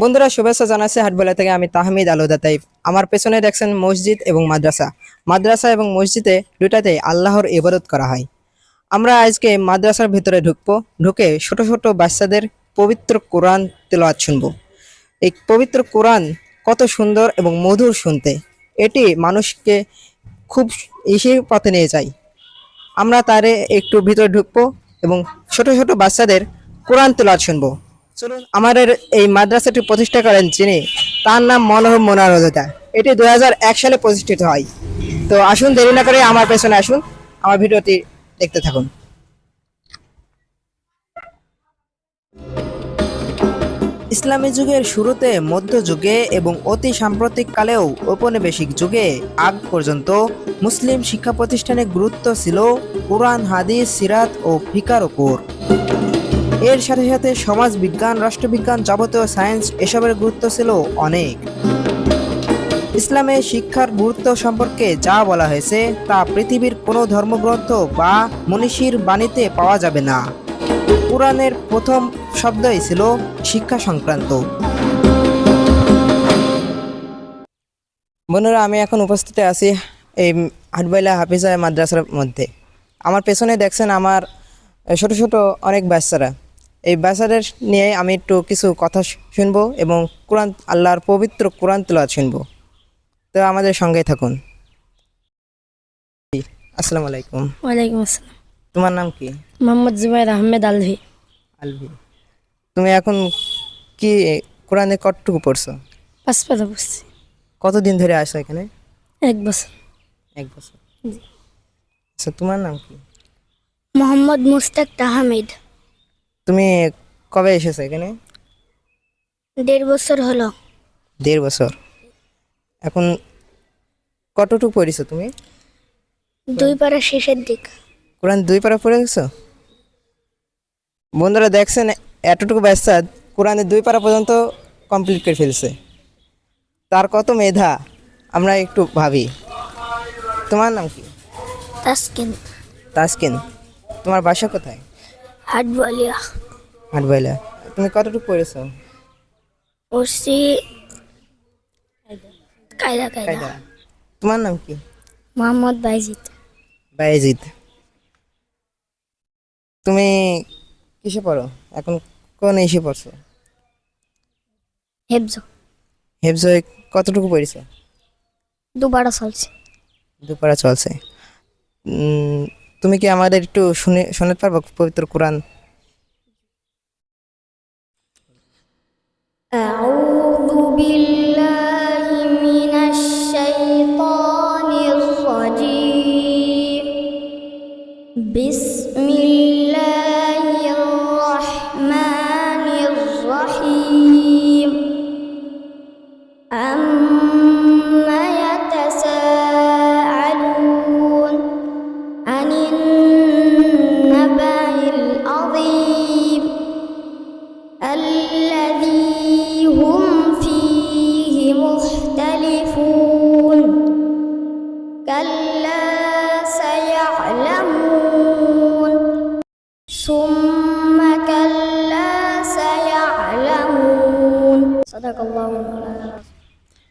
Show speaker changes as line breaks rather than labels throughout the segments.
বন্ধুরা, শুভেচ্ছা জানাচ্ছি হাটবেলা থেকে। আমি তাহমিদ আলুদা তাইফ। আমার পেছনে দেখছেন মসজিদ এবং মাদ্রাসা। মাদ্রাসা এবং মসজিদে দুটাতেই আল্লাহর ইবাদত করা হয়। আমরা আজকে মাদ্রাসার ভিতরে ঢুকবো। ঢুকে ছোট ছোট বাচ্চাদের পবিত্র কোরআন তেলাওয়াত শুনবো। এই পবিত্র কোরআন কত সুন্দর এবং মধুর শুনতে। এটি মানুষকে খুব ইসি পথে নিয়ে যায়। আমরা তারে একটু ভিতরে ঢুকবো এবং ছোট ছোট বাচ্চাদের কোরআন তেলাওয়াত শুনবো। চলুন, আমাদের এই মাদ্রাসাটি প্রতিষ্ঠা করেন যিনি, তার নাম মনোহর মোনারোদা। এটি 2001 সালে প্রতিষ্ঠিত হয়। তো আসুন, দেরি না করে আমার পেছনে আসুন, আমার ভিডিওটি দেখতে থাকুন। ইসলামী যুগের শুরুতে, মধ্যযুগে এবং অতি সাম্প্রতিক কালেও ঔপনিবেশিক যুগে আগ পর্যন্ত মুসলিম শিক্ষা প্রতিষ্ঠানে গুরুত্ব ছিল কোরআন, হাদিস, সিরাত ও ফিকার উপর। এর সাথে সাথে সমাজ বিজ্ঞান, রাষ্ট্রবিজ্ঞান, যাবতীয় সায়েন্স এসবের গুরুত্ব ছিল অনেক। ইসলামে শিক্ষার গুরুত্ব সম্পর্কে যা বলা হয়েছে তা পৃথিবীর কোনো ধর্মগ্রন্থ বা মনীষীর বাণীতে পাওয়া যাবে না। কোরআনের প্রথম শব্দই ছিল শিক্ষা সংক্রান্ত। বন্ধুরা, আমি এখন উপস্থিত আছি এই হাটবাইলা হাফিজা মাদ্রাসার মধ্যে। আমার পেছনে দেখছেন আমার ছোট ছোট অনেক বাচ্চারা। এই বাচ্চাদের নিয়ে আমি একটু কিছু কথা শুনবো এবং কোরআন, আল্লাহর পবিত্র কোরআন তেলাওয়াত শুনবো। তো আমাদের সঙ্গেই থাকুন। আসসালামু আলাইকুম।
ওয়ালাইকুম আসসালাম।
তোমার নাম কি?
মোহাম্মদ জুবাইর আহমেদ আলভি।
আলভি। তুমি এখন কি কোরআনে কতটুকু পড়ছো?
5 পাতা পড়ছি।
কতদিন ধরে আসো এখানে?
1 বছর।
1 বছর। আচ্ছা, তোমার নাম কি?
মোহাম্মদ মুস্তাক তাহমিদ।
তুমি কবে এসেছো এখানে?
1.5 বছর হলো।
1.5 বছর। এখন কতটুকু পড়েছো তুমি?
2 পারা শেষের দিক।
কোরআন 2 পারা পড়ে গেছো? বন্ধুরা দেখছেন, এতটুকু বাচ্চা কোরআনের 2 পারা পর্যন্ত কমপ্লিট করে ফেলছে। তার কত মেধা, আমরা একটু ভাবি। তোমার নাম কি?
তাসকিন।
তাসকিন। তোমার বাসা কোথায়?
হাটবালিয়া।
হাটবাইলা। তুমি কতটুকু পড়েছো?
পড়ছি কায়দা কায়দা।
কায়দা। তোমার নাম কি?
মোহাম্মদ বাইজিদ।
বায়েজিদ। তুমি কিসে পড়ো এখন? কোন এসে পড়ছো?
হেফজ।
হেফজ। কতটুকু পড়েছো?
2 পারা চলছে।
2 পারা চলছে। তুমি কি আমাদের একটু শোনাতে পারবো পবিত্র কোরআন?
আউযু বিল্লাহি মিনাশ শাইতানির রাজীম। বিসমিল্লাহির রহমানির রহিম। আম্মা ইয়াতাসাআলুন আনিন নাবাইল আযীম الذي هم فيه مختلفون كلا سيعلمون ثم كلا سيعلمون صدق الله مولانا।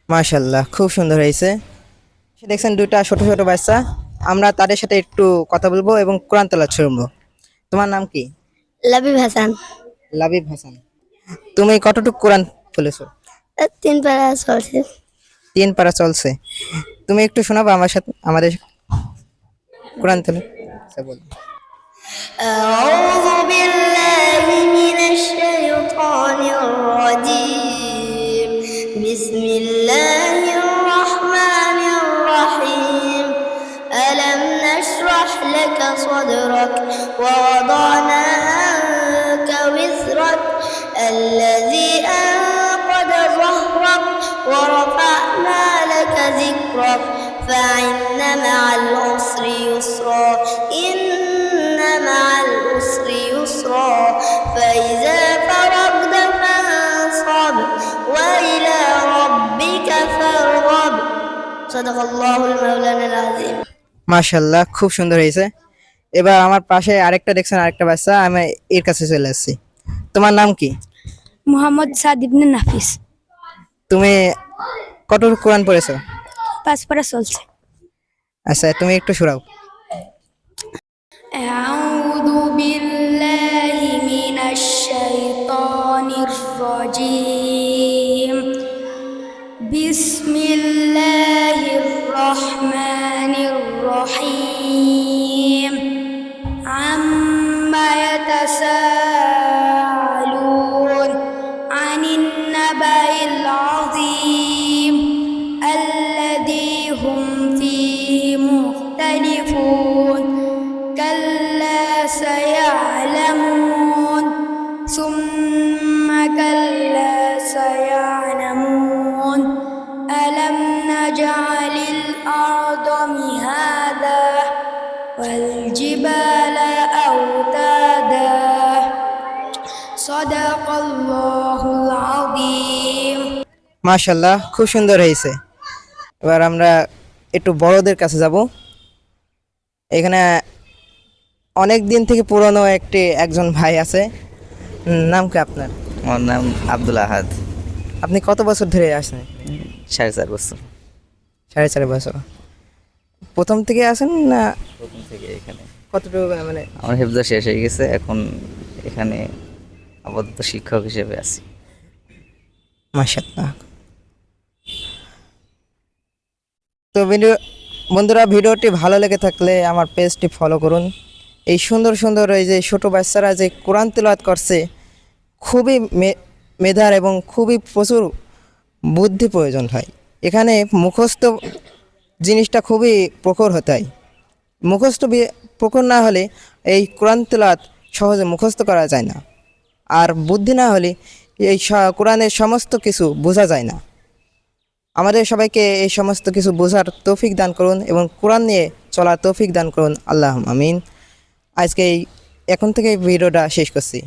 মাশাআল্লাহ, খুব সুন্দর হয়েছে। সে দেখছেন 2টা ছোট ছোট বাচ্চা। আমরা তাদের সাথে একটু কথা বলবো এবং কোরআন তেলাওয়াত শুনবো। তোমার নাম কি?
লাবিব হাসান।
লাবিব হাসান। তুমি কতটুকু কোরআন বলেছো?
3 পারা চলছে।
3 পারা চলছে। তুমি একটু শোনাবো আমার সাথে, আমাদের কোরআন তেলাওয়াত? আচ্ছা, বলো।
أعوذ بالله من الشيطان الرجيم. بسم الله الرحمن الرحيم. ألم نشرح لك صدرك ووضعنا عنك وزرك الذي أنقض ظهرك ورفعنا لك ذكرك فإن مع العسر يسرا إن مع العسر يسرا فإذا فرغت فانصب وإلى ربك فارغب صدق الله المولانا العظيم।
মাশাআল্লাহ, খুব সুন্দর হয়েছে। এবার আমার পাশে আরেকটা দেখছেন, আরেকটা বাচ্চা। আমি এর কাছে চলে আসছি। তোমার নাম কি?
মোহাম্মদ সাদ ইবনে নাফিস।
তুমি কতটুকু কোরআন পড়েছো?
5 পারা চলছে।
আচ্ছা, তুমি একটু শোনাও।
أعوذ بالله من الشيطان الرجيم. بسم الله الرحمن الرحيم. عما يتساءلون عن النبأ العظيم الذي هم فيه مختلفون. كلا سيعلمون ثم كلا سيعلمون ألم نجعل الأرض مهادا والجبال أوتادا صدق الله العظيم.
মাশাআল্লাহ, খুব সুন্দর হয়েছে। এবার আমরা একটু বড়দের কাছে যাব। এখানে অনেক দিন থেকে পুরনো একজন ভাই আছে। নাম কি আপনার?
আমার নাম আব্দুল আহাদ।
আপনি কত বছর ধরে আসেন?
4.5 বছর।
4.5 বছর। প্রথম থেকে আসেন না?
প্রথম থেকে এখানে।
কতটুকু মানে?
আমার হেফজা শেষ হয়ে গেছে, এখন এখানে আপাতত শিক্ষক হিসেবে আছি।
মাশাআল্লাহ। তো বন্ধুরা, ভিডিওটি ভালো লেগে থাকলে আমার পেজটি ফলো করুন। এই সুন্দর সুন্দর এই যে ছোটো বাচ্চারা যে কোরআন তেলাওয়াত করছে, খুবই মেধার এবং খুবই প্রচুর বুদ্ধি প্রয়োজন হয়। এখানে মুখস্থ জিনিসটা খুবই প্রখর হতে হয়। মুখস্থ প্রখর না হলে এই কোরআন তেলাওয়াত সহজে মুখস্থ করা যায় না, আর বুদ্ধি না হলে এই কোরআনের সমস্ত কিছু বোঝা যায় না। আমাদের সবাইকে এই সমস্ত কিছু বোঝার তৌফিক দান করুন এবং কোরআন নিয়ে চলার তৌফিক দান করুন। আল্লাহ আমিন। আজকে এখন থেকে ভিডিওটা শেষ করছি।